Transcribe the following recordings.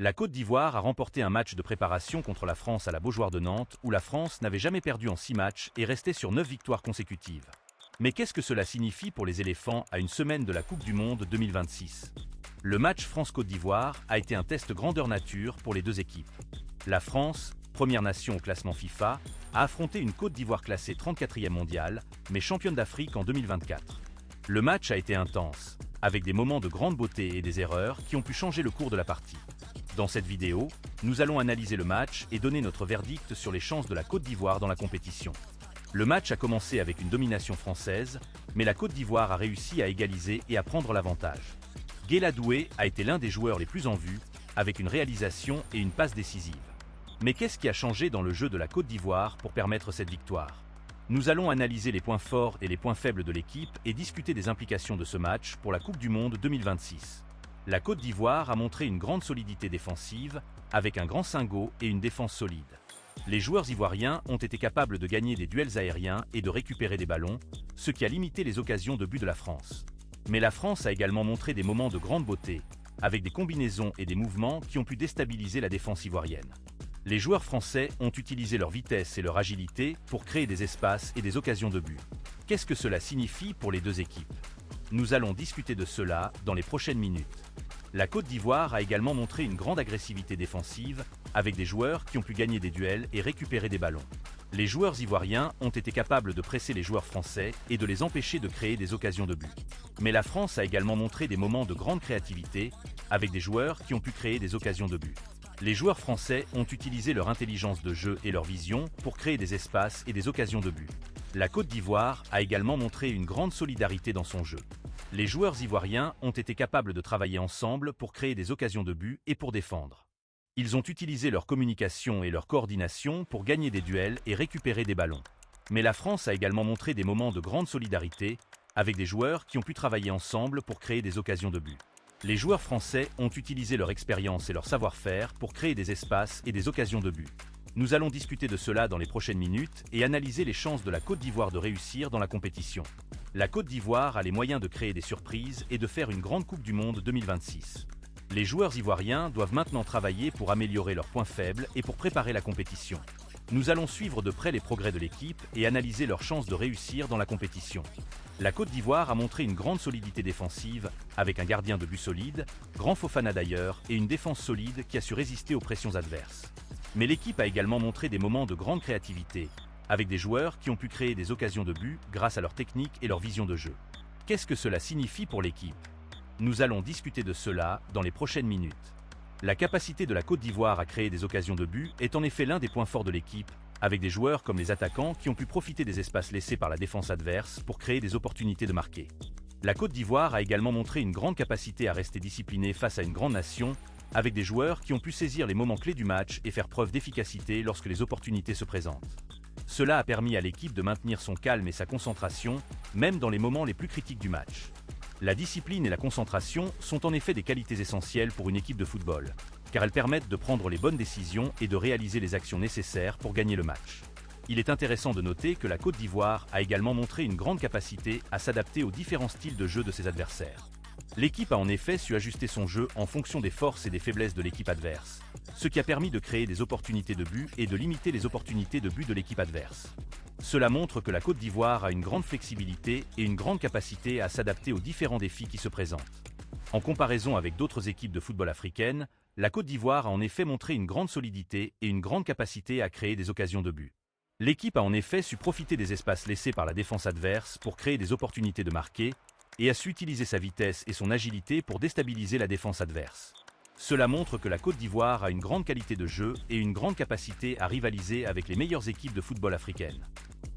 La Côte d'Ivoire a remporté un match de préparation contre la France à la Beaujoire de Nantes où la France n'avait jamais perdu en 6 matchs et restait sur 9 victoires consécutives. Mais qu'est-ce que cela signifie pour les éléphants à une semaine de la Coupe du Monde 2026? Le match France-Côte d'Ivoire a été un test grandeur nature pour les deux équipes. La France, première nation au classement FIFA, a affronté une Côte d'Ivoire classée 34e mondiale, mais championne d'Afrique en 2024. Le match a été intense, avec des moments de grande beauté et des erreurs qui ont pu changer le cours de la partie. Dans cette vidéo, nous allons analyser le match et donner notre verdict sur les chances de la Côte d'Ivoire dans la compétition. Le match a commencé avec une domination française, mais la Côte d'Ivoire a réussi à égaliser et à prendre l'avantage. Guéla Doué a été l'un des joueurs les plus en vue, avec une réalisation et une passe décisive. Mais qu'est-ce qui a changé dans le jeu de la Côte d'Ivoire pour permettre cette victoire? Nous allons analyser les points forts et les points faibles de l'équipe et discuter des implications de ce match pour la Coupe du Monde 2026. La Côte d'Ivoire a montré une grande solidité défensive, avec un grand cingot et une défense solide. Les joueurs ivoiriens ont été capables de gagner des duels aériens et de récupérer des ballons, ce qui a limité les occasions de but de la France. Mais la France a également montré des moments de grande beauté, avec des combinaisons et des mouvements qui ont pu déstabiliser la défense ivoirienne. Les joueurs français ont utilisé leur vitesse et leur agilité pour créer des espaces et des occasions de but. Qu'est-ce que cela signifie pour les deux équipes? Nous allons discuter de cela dans les prochaines minutes. La Côte d'Ivoire a également montré une grande agressivité défensive, avec des joueurs qui ont pu gagner des duels et récupérer des ballons. Les joueurs ivoiriens ont été capables de presser les joueurs français et de les empêcher de créer des occasions de but. Mais la France a également montré des moments de grande créativité, avec des joueurs qui ont pu créer des occasions de but. Les joueurs français ont utilisé leur intelligence de jeu et leur vision pour créer des espaces et des occasions de but. La Côte d'Ivoire a également montré une grande solidarité dans son jeu. Les joueurs ivoiriens ont été capables de travailler ensemble pour créer des occasions de but et pour défendre. Ils ont utilisé leur communication et leur coordination pour gagner des duels et récupérer des ballons. Mais la France a également montré des moments de grande solidarité, avec des joueurs qui ont pu travailler ensemble pour créer des occasions de but. Les joueurs français ont utilisé leur expérience et leur savoir-faire pour créer des espaces et des occasions de but. Nous allons discuter de cela dans les prochaines minutes et analyser les chances de la Côte d'Ivoire de réussir dans la compétition. La Côte d'Ivoire a les moyens de créer des surprises et de faire une grande Coupe du Monde 2026. Les joueurs ivoiriens doivent maintenant travailler pour améliorer leurs points faibles et pour préparer la compétition. Nous allons suivre de près les progrès de l'équipe et analyser leurs chances de réussir dans la compétition. La Côte d'Ivoire a montré une grande solidité défensive, avec un gardien de but solide, Grand Fofana d'ailleurs, et une défense solide qui a su résister aux pressions adverses. Mais l'équipe a également montré des moments de grande créativité, avec des joueurs qui ont pu créer des occasions de but grâce à leur technique et leur vision de jeu. Qu'est-ce que cela signifie pour l'équipe? Nous allons discuter de cela dans les prochaines minutes. La capacité de la Côte d'Ivoire à créer des occasions de but est en effet l'un des points forts de l'équipe, avec des joueurs comme les attaquants qui ont pu profiter des espaces laissés par la défense adverse pour créer des opportunités de marquer. La Côte d'Ivoire a également montré une grande capacité à rester disciplinée face à une grande nation, avec des joueurs qui ont pu saisir les moments clés du match et faire preuve d'efficacité lorsque les opportunités se présentent. Cela a permis à l'équipe de maintenir son calme et sa concentration, même dans les moments les plus critiques du match. La discipline et la concentration sont en effet des qualités essentielles pour une équipe de football, car elles permettent de prendre les bonnes décisions et de réaliser les actions nécessaires pour gagner le match. Il est intéressant de noter que la Côte d'Ivoire a également montré une grande capacité à s'adapter aux différents styles de jeu de ses adversaires. L'équipe a en effet su ajuster son jeu en fonction des forces et des faiblesses de l'équipe adverse, ce qui a permis de créer des opportunités de but et de limiter les opportunités de but de l'équipe adverse. Cela montre que la Côte d'Ivoire a une grande flexibilité et une grande capacité à s'adapter aux différents défis qui se présentent. En comparaison avec d'autres équipes de football africaines, la Côte d'Ivoire a en effet montré une grande solidité et une grande capacité à créer des occasions de but. L'équipe a en effet su profiter des espaces laissés par la défense adverse pour créer des opportunités de marquer, et a su utiliser sa vitesse et son agilité pour déstabiliser la défense adverse. Cela montre que la Côte d'Ivoire a une grande qualité de jeu et une grande capacité à rivaliser avec les meilleures équipes de football africaines.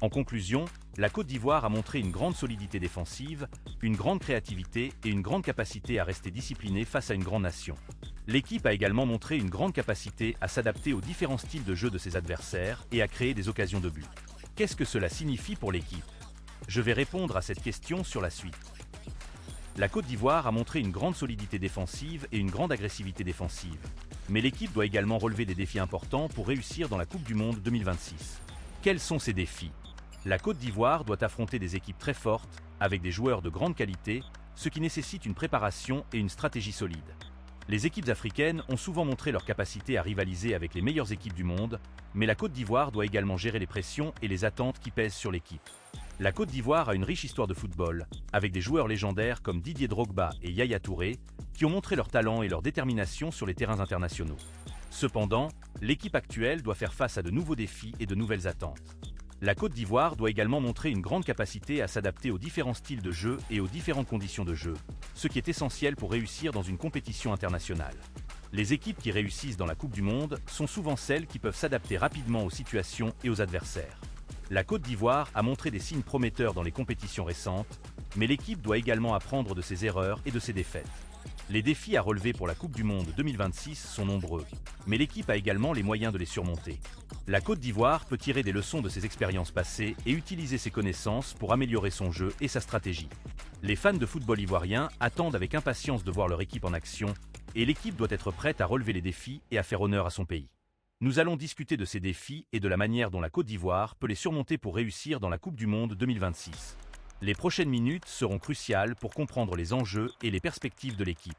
En conclusion, la Côte d'Ivoire a montré une grande solidité défensive, une grande créativité et une grande capacité à rester disciplinée face à une grande nation. L'équipe a également montré une grande capacité à s'adapter aux différents styles de jeu de ses adversaires et à créer des occasions de but. Qu'est-ce que cela signifie pour l'équipe? Je vais répondre à cette question sur la suite. La Côte d'Ivoire a montré une grande solidité défensive et une grande agressivité défensive. Mais l'équipe doit également relever des défis importants pour réussir dans la Coupe du Monde 2026. Quels sont ces défis? La Côte d'Ivoire doit affronter des équipes très fortes, avec des joueurs de grande qualité, ce qui nécessite une préparation et une stratégie solide. Les équipes africaines ont souvent montré leur capacité à rivaliser avec les meilleures équipes du monde, mais la Côte d'Ivoire doit également gérer les pressions et les attentes qui pèsent sur l'équipe. La Côte d'Ivoire a une riche histoire de football, avec des joueurs légendaires comme Didier Drogba et Yaya Touré, qui ont montré leur talent et leur détermination sur les terrains internationaux. Cependant, l'équipe actuelle doit faire face à de nouveaux défis et de nouvelles attentes. La Côte d'Ivoire doit également montrer une grande capacité à s'adapter aux différents styles de jeu et aux différentes conditions de jeu, ce qui est essentiel pour réussir dans une compétition internationale. Les équipes qui réussissent dans la Coupe du Monde sont souvent celles qui peuvent s'adapter rapidement aux situations et aux adversaires. La Côte d'Ivoire a montré des signes prometteurs dans les compétitions récentes, mais l'équipe doit également apprendre de ses erreurs et de ses défaites. Les défis à relever pour la Coupe du Monde 2026 sont nombreux, mais l'équipe a également les moyens de les surmonter. La Côte d'Ivoire peut tirer des leçons de ses expériences passées et utiliser ses connaissances pour améliorer son jeu et sa stratégie. Les fans de football ivoirien attendent avec impatience de voir leur équipe en action, et l'équipe doit être prête à relever les défis et à faire honneur à son pays. Nous allons discuter de ces défis et de la manière dont la Côte d'Ivoire peut les surmonter pour réussir dans la Coupe du Monde 2026. Les prochaines minutes seront cruciales pour comprendre les enjeux et les perspectives de l'équipe.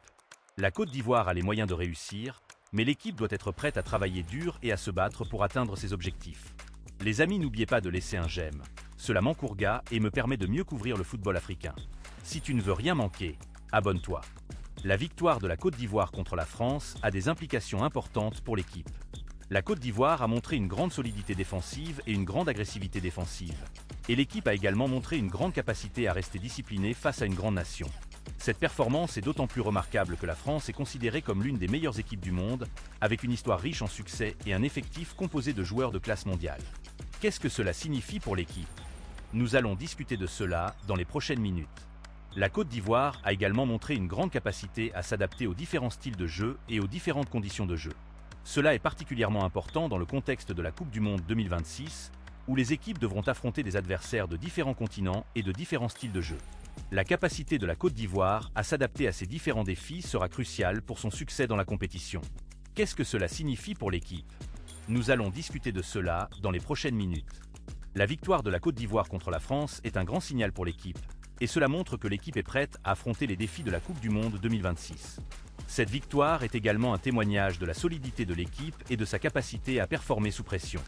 La Côte d'Ivoire a les moyens de réussir, mais l'équipe doit être prête à travailler dur et à se battre pour atteindre ses objectifs. Les amis, n'oubliez pas de laisser un j'aime. Cela m'encourage et me permet de mieux couvrir le football africain. Si tu ne veux rien manquer, abonne-toi. La victoire de la Côte d'Ivoire contre la France a des implications importantes pour l'équipe. La Côte d'Ivoire a montré une grande solidité défensive et une grande agressivité défensive. Et l'équipe a également montré une grande capacité à rester disciplinée face à une grande nation. Cette performance est d'autant plus remarquable que la France est considérée comme l'une des meilleures équipes du monde, avec une histoire riche en succès et un effectif composé de joueurs de classe mondiale. Qu'est-ce que cela signifie pour l'équipe? Nous allons discuter de cela dans les prochaines minutes. La Côte d'Ivoire a également montré une grande capacité à s'adapter aux différents styles de jeu et aux différentes conditions de jeu. Cela est particulièrement important dans le contexte de la Coupe du Monde 2026, où les équipes devront affronter des adversaires de différents continents et de différents styles de jeu. La capacité de la Côte d'Ivoire à s'adapter à ces différents défis sera cruciale pour son succès dans la compétition. Qu'est-ce que cela signifie pour l'équipe? Nous allons discuter de cela dans les prochaines minutes. La victoire de la Côte d'Ivoire contre la France est un grand signal pour l'équipe, et cela montre que l'équipe est prête à affronter les défis de la Coupe du Monde 2026. Cette victoire est également un témoignage de la solidité de l'équipe et de sa capacité à performer sous pression.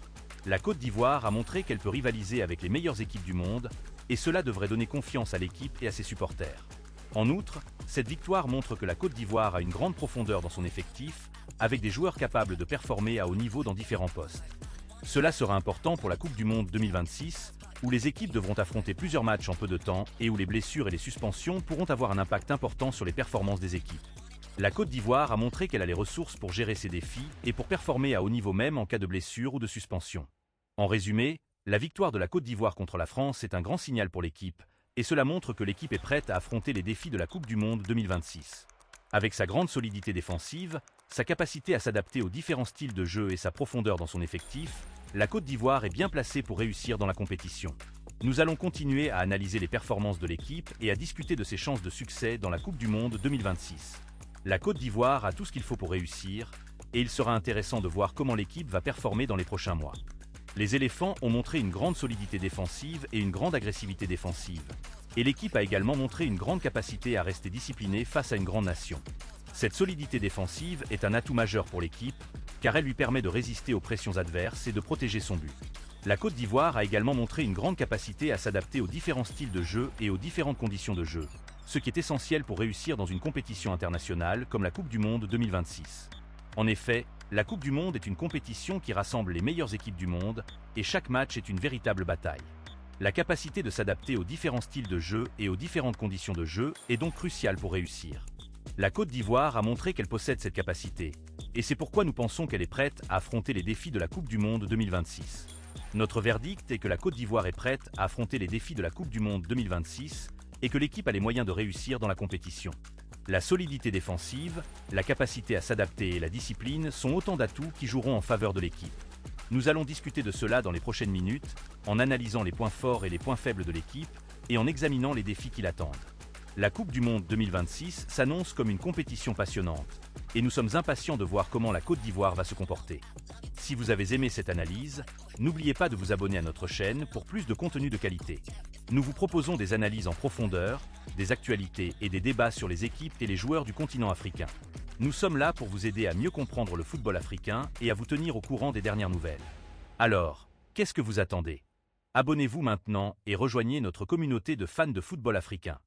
La Côte d'Ivoire a montré qu'elle peut rivaliser avec les meilleures équipes du monde, et cela devrait donner confiance à l'équipe et à ses supporters. En outre, cette victoire montre que la Côte d'Ivoire a une grande profondeur dans son effectif, avec des joueurs capables de performer à haut niveau dans différents postes. Cela sera important pour la Coupe du Monde 2026, où les équipes devront affronter plusieurs matchs en peu de temps et où les blessures et les suspensions pourront avoir un impact important sur les performances des équipes. La Côte d'Ivoire a montré qu'elle a les ressources pour gérer ces défis et pour performer à haut niveau même en cas de blessure ou de suspension. En résumé, la victoire de la Côte d'Ivoire contre la France est un grand signal pour l'équipe, et cela montre que l'équipe est prête à affronter les défis de la Coupe du Monde 2026. Avec sa grande solidité défensive, sa capacité à s'adapter aux différents styles de jeu et sa profondeur dans son effectif, la Côte d'Ivoire est bien placée pour réussir dans la compétition. Nous allons continuer à analyser les performances de l'équipe et à discuter de ses chances de succès dans la Coupe du Monde 2026. La Côte d'Ivoire a tout ce qu'il faut pour réussir, et il sera intéressant de voir comment l'équipe va performer dans les prochains mois. Les éléphants ont montré une grande solidité défensive et une grande agressivité défensive, et l'équipe a également montré une grande capacité à rester disciplinée face à une grande nation. Cette solidité défensive est un atout majeur pour l'équipe, car elle lui permet de résister aux pressions adverses et de protéger son but. La Côte d'Ivoire a également montré une grande capacité à s'adapter aux différents styles de jeu et aux différentes conditions de jeu, ce qui est essentiel pour réussir dans une compétition internationale comme la Coupe du Monde 2026. En effet, la Coupe du Monde est une compétition qui rassemble les meilleures équipes du monde, et chaque match est une véritable bataille. La capacité de s'adapter aux différents styles de jeu et aux différentes conditions de jeu est donc cruciale pour réussir. La Côte d'Ivoire a montré qu'elle possède cette capacité, et c'est pourquoi nous pensons qu'elle est prête à affronter les défis de la Coupe du Monde 2026. Notre verdict est que la Côte d'Ivoire est prête à affronter les défis de la Coupe du Monde 2026 et que l'équipe a les moyens de réussir dans la compétition. La solidité défensive, la capacité à s'adapter et la discipline sont autant d'atouts qui joueront en faveur de l'équipe. Nous allons discuter de cela dans les prochaines minutes, en analysant les points forts et les points faibles de l'équipe et en examinant les défis qui l'attendent. La Coupe du Monde 2026 s'annonce comme une compétition passionnante, et nous sommes impatients de voir comment la Côte d'Ivoire va se comporter. Si vous avez aimé cette analyse, n'oubliez pas de vous abonner à notre chaîne pour plus de contenu de qualité. Nous vous proposons des analyses en profondeur, des actualités et des débats sur les équipes et les joueurs du continent africain. Nous sommes là pour vous aider à mieux comprendre le football africain et à vous tenir au courant des dernières nouvelles. Alors, qu'est-ce que vous attendez? Abonnez-vous maintenant et rejoignez notre communauté de fans de football africain.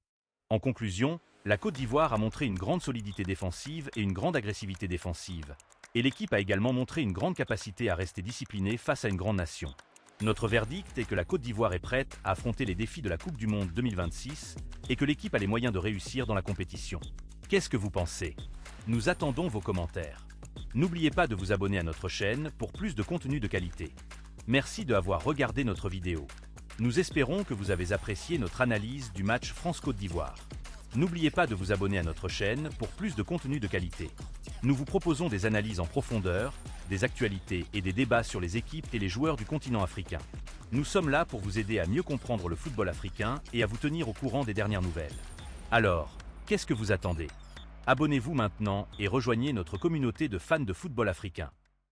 En conclusion, la Côte d'Ivoire a montré une grande solidité défensive et une grande agressivité défensive, et l'équipe a également montré une grande capacité à rester disciplinée face à une grande nation. Notre verdict est que la Côte d'Ivoire est prête à affronter les défis de la Coupe du Monde 2026 et que l'équipe a les moyens de réussir dans la compétition. Qu'est-ce que vous pensez? Nous attendons vos commentaires. N'oubliez pas de vous abonner à notre chaîne pour plus de contenu de qualité. Merci d'avoir regardé notre vidéo. Nous espérons que vous avez apprécié notre analyse du match France-Côte d'Ivoire. N'oubliez pas de vous abonner à notre chaîne pour plus de contenu de qualité. Nous vous proposons des analyses en profondeur, des actualités et des débats sur les équipes et les joueurs du continent africain. Nous sommes là pour vous aider à mieux comprendre le football africain et à vous tenir au courant des dernières nouvelles. Alors, qu'est-ce que vous attendez? Abonnez-vous maintenant et rejoignez notre communauté de fans de football africain.